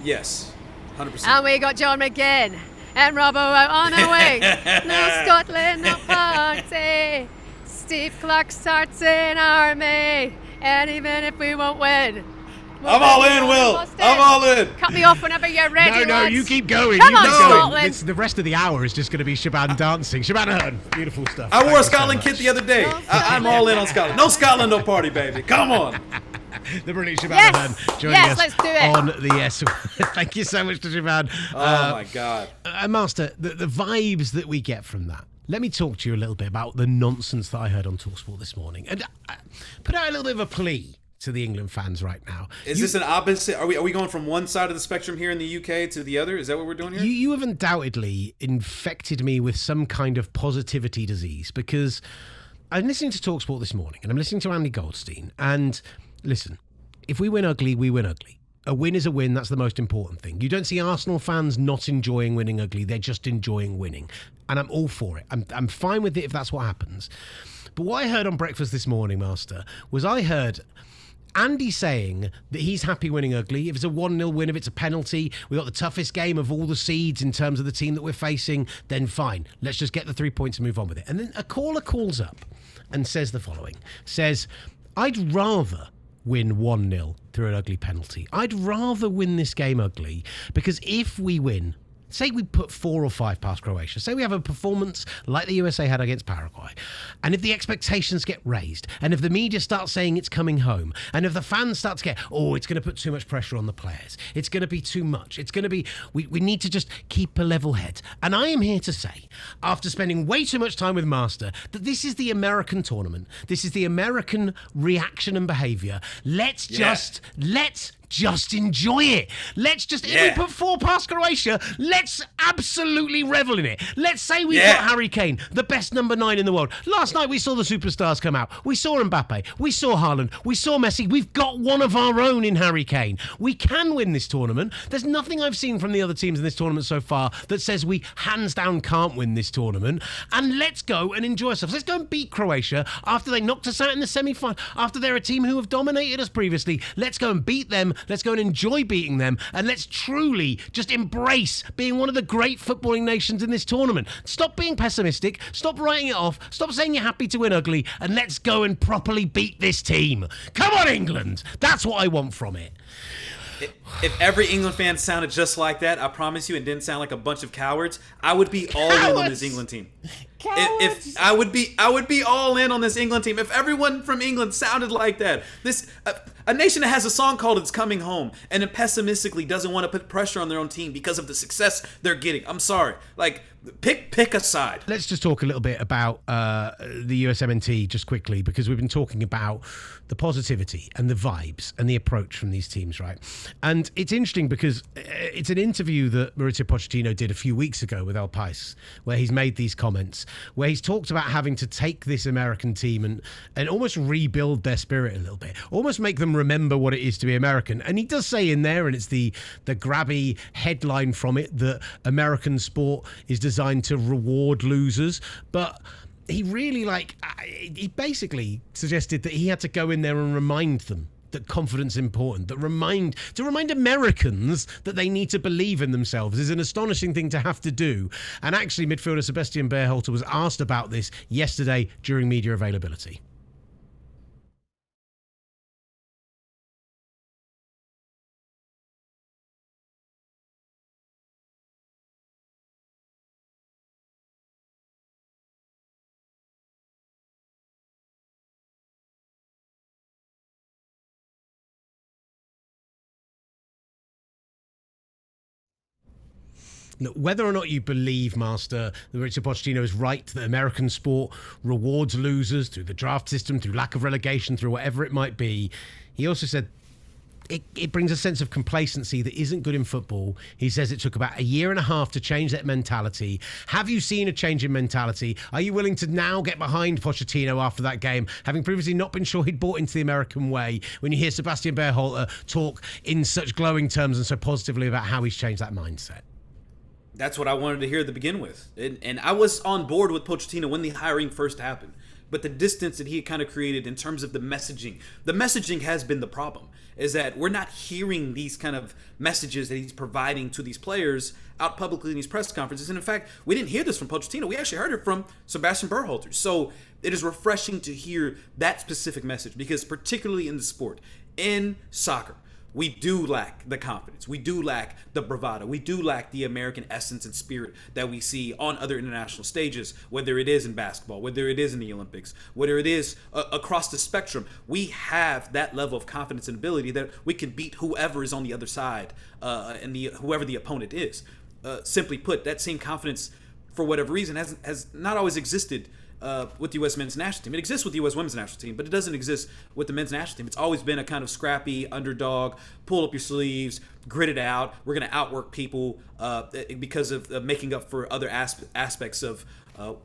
Yes, 100%.
And we got John McGinn and Robbo out on our way. No Scotland, no party. Steve Clark starts in Army. And even if we won't win,
I'm all in, Will. I'm all in.
Cut me off whenever you're ready.
No,
lads.
you keep going.
Come
you
on,
keep going.
Scotland.
The rest of the hour is just going to be Shaban dancing. Shabana Hearn, beautiful stuff.
I wore a
Thank you
Scotland
so
kit the other day. I'm all in on Scotland. No Scotland, no party, baby. Come on.
The brilliant Shabana Hearn joining us
let's do it.
on the S. Thank you so much to Shaban.
Oh, my God.
Master, the vibes that we get from that. Let me talk to you a little bit about the nonsense that I heard on talkSPORT this morning. And put out a little bit of a plea to the England fans right now.
Is this an opposite? Are we going from one side of the spectrum here in the UK to the other? Is that what we're doing here?
You have undoubtedly infected me with some kind of positivity disease, because I'm listening to talkSPORT this morning and I'm listening to Andy Goldstein. And listen, if we win ugly, we win ugly. A win is a win. That's the most important thing. You don't see Arsenal fans not enjoying winning ugly. They're just enjoying winning. And I'm all for it. I'm fine with it if that's what happens. But what I heard on breakfast this morning, Master, was I heard Andy saying that he's happy winning ugly. If it's a 1-0 win, if it's a penalty, we've got the toughest game of all the seeds in terms of the team that we're facing, then fine. Let's just get the 3 points and move on with it. And then a caller calls up and says the following. Says, I'd rather win 1-0 through an ugly penalty. I'd rather win this game ugly, because if we win, say we put 4 or 5 past Croatia, say we have a performance like the USA had against Paraguay, and if the expectations get raised, and if the media starts saying it's coming home, and if the fans start to get, it's going to put too much pressure on the players, it's going to be too much, it's going to be, we need to just keep a level head. And I am here to say, after spending way too much time with Master, that this is the American tournament. This is the American reaction and behaviour. Let's just enjoy it. Let's just, if we put 4 past Croatia, let's absolutely revel in it. Let's say we've got Harry Kane, the best number 9 in the world. Last night we saw the superstars come out. We saw Mbappe. We saw Haaland. We saw Messi. We've got one of our own in Harry Kane. We can win this tournament. There's nothing I've seen from the other teams in this tournament so far that says we hands down can't win this tournament. And let's go and enjoy ourselves. Let's go and beat Croatia after they knocked us out in the semi-final, after they're a team who have dominated us previously. Let's go and beat them. Let's go and enjoy beating them, and let's truly just embrace being one of the great footballing nations in this tournament. Stop being pessimistic, stop writing it off, stop saying you're happy to win ugly, and let's go and properly beat this team. Come on, England! That's what I want from it.
If every England fan sounded just like that, I promise you, it didn't sound like a bunch of cowards, I would be all in on this England team. If I would be all in on this England team. If everyone from England sounded like that, A nation that has a song called It's Coming Home and then pessimistically doesn't want to put pressure on their own team because of the success they're getting. I'm sorry. Like, pick a side.
Let's just talk a little bit about the USMNT just quickly, because we've been talking about the positivity and the vibes and the approach from these teams, right? And it's interesting because it's an interview that Mauricio Pochettino did a few weeks ago with El Pais, where he's made these comments, where he's talked about having to take this American team and almost rebuild their spirit a little bit, almost make them remember what it is to be American. And he does say in there, and it's the grabby headline from it, that American sport is designed to reward losers, but he really he basically suggested that he had to go in there and remind them that confidence is important, to remind Americans that they need to believe in themselves is an astonishing thing to have to do. And actually, midfielder Sebastian Berhalter was asked about this yesterday during media availability. Look, whether or not you believe, Master, that Mauricio Pochettino is right, that American sport rewards losers through the draft system, through lack of relegation, through whatever it might be, he also said it brings a sense of complacency that isn't good in football. He says it took about a year and a half to change that mentality. Have you seen a change in mentality? Are you willing to now get behind Pochettino after that game, having previously not been sure he'd bought into the American way, when you hear Sebastian Berhalter talk in such glowing terms and so positively about how he's changed that mindset?
That's what I wanted to hear to begin with. And I was on board with Pochettino when the hiring first happened. But the distance that he had kind of created in terms of the messaging has been the problem, is that we're not hearing these kind of messages that he's providing to these players out publicly in these press conferences. And in fact, we didn't hear this from Pochettino. We actually heard it from Sebastian Berhalter. So it is refreshing to hear that specific message, because particularly in the sport, in soccer, we do lack the confidence. We do lack the bravado. We do lack the American essence and spirit that we see on other international stages, whether it is in basketball, whether it is in the Olympics, whether it is across the spectrum. We have that level of confidence and ability that we can beat whoever is on the other side and whoever the opponent is. Simply put, that same confidence, for whatever reason, has not always existed with the U.S. men's national team. It exists with the U.S. women's national team, but it doesn't exist with the men's national team. It's always been a kind of scrappy underdog, pull up your sleeves, grit it out. We're going to outwork people because of making up for other aspects of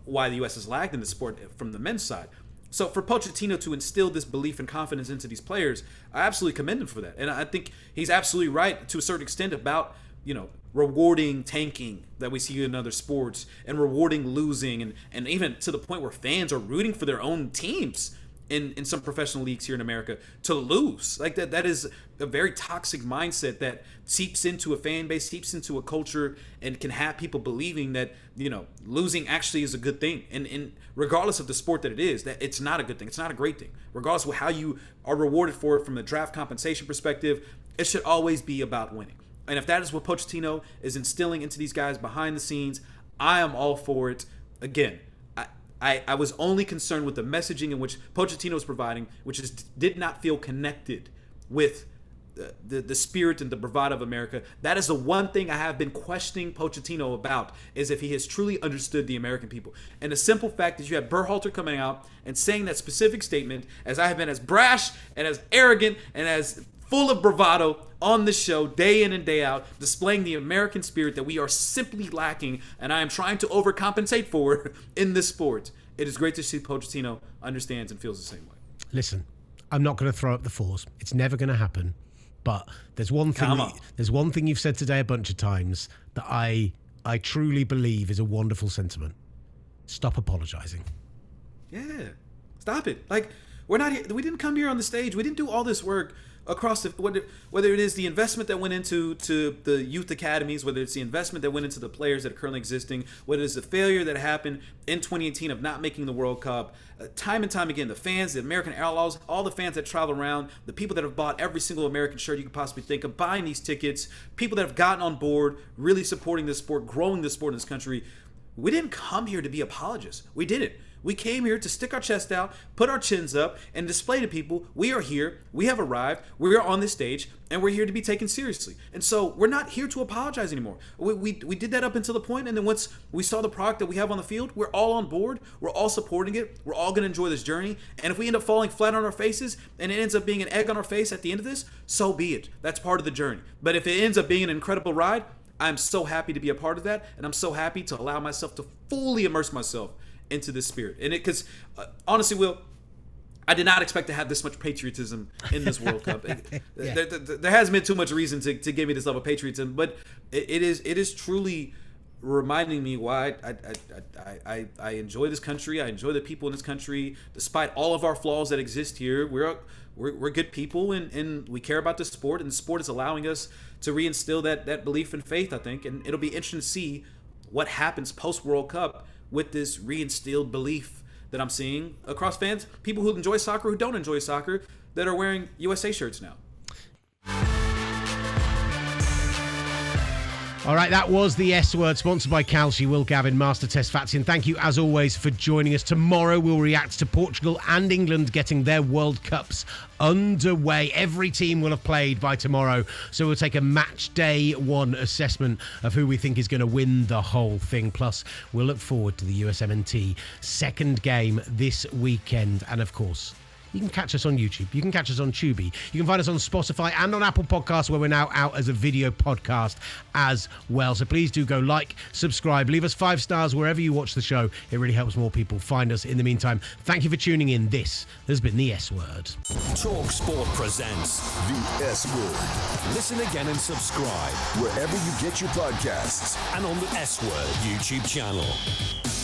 why the U.S. has lagged in the sport from the men's side. So for Pochettino to instill this belief and confidence into these players, I absolutely commend him for that. And I think he's absolutely right to a certain extent about, rewarding tanking that we see in other sports and rewarding losing, and even to the point where fans are rooting for their own teams in some professional leagues here in America to lose. Like that is a very toxic mindset that seeps into a fan base, seeps into a culture, and can have people believing that, losing actually is a good thing. And regardless of the sport that it is, that it's not a good thing. It's not a great thing. Regardless of how you are rewarded for it from the draft compensation perspective, it should always be about winning. And if that is what Pochettino is instilling into these guys behind the scenes, I am all for it. Again, I was only concerned with the messaging in which Pochettino was providing, which did not feel connected with the spirit and the bravado of America. That is the one thing I have been questioning Pochettino about, is if he has truly understood the American people. And the simple fact is you have Berhalter coming out and saying that specific statement, as I have been as brash and as arrogant and as full of bravado on the show day in and day out, displaying the American spirit that we are simply lacking, and I am trying to overcompensate for in this sport. It is great to see Pochettino understands and feels the same way.
Listen, I'm not going to throw up the fours. It's never going to happen. But there's one thing you've said today a bunch of times that I truly believe is a wonderful sentiment. Stop apologizing.
Yeah, stop it. Like, we're not here. We didn't come here on the stage. We didn't do all this work across whether it is the investment that went into the youth academies, whether it's the investment that went into the players that are currently existing, whether it's the failure that happened in 2018 of not making the World Cup, time and time again, the fans, the American Outlaws, all the fans that travel around, the people that have bought every single American shirt you could possibly think of, buying these tickets, people that have gotten on board, really supporting the sport, growing the sport in this country. we didn't come here to be apologists. We didn't. We came here to stick our chest out, put our chins up, and display to people, we are here, we have arrived, we are on this stage, and we're here to be taken seriously. And so we're not here to apologize anymore. We did that up until the point, and then once we saw the product that we have on the field, we're all on board, we're all supporting it, we're all going to enjoy this journey, and if we end up falling flat on our faces, and it ends up being an egg on our face at the end of this, so be it. That's part of the journey. But if it ends up being an incredible ride, I'm so happy to be a part of that, and I'm so happy to allow myself to fully immerse myself into this spirit. And because honestly, Will, I did not expect to have this much patriotism in this World Cup. There hasn't been too much reason to give me this level of patriotism, but it is truly reminding me why I enjoy this country. I enjoy the people in this country, despite all of our flaws that exist here. We're good people, and we care about the sport, and the sport is allowing us to reinstill that belief and faith, I think. And it'll be interesting to see what happens post World Cup with this reinstilled belief that I'm seeing across fans, people who enjoy soccer, who don't enjoy soccer, that are wearing USA shirts now.
All right, that was the S Word, sponsored by Calci, Will Gavin, Master Test Fatsian. Thank you, as always, for joining us. Tomorrow, we'll react to Portugal and England getting their World Cups underway. Every team will have played by tomorrow, so we'll take a match day one assessment of who we think is going to win the whole thing. Plus, we'll look forward to the USMNT second game this weekend. And, of course, you can catch us on YouTube. You can catch us on Tubi. You can find us on Spotify and on Apple Podcasts, where we're now out as a video podcast as well. So please do go like, subscribe, leave us 5 stars wherever you watch the show. It really helps more people find us. In the meantime, thank you for tuning in. This has been the S Word.
talkSPORT presents
The S Word.
Listen again and subscribe.
Wherever you get your podcasts.
And on the S Word YouTube channel.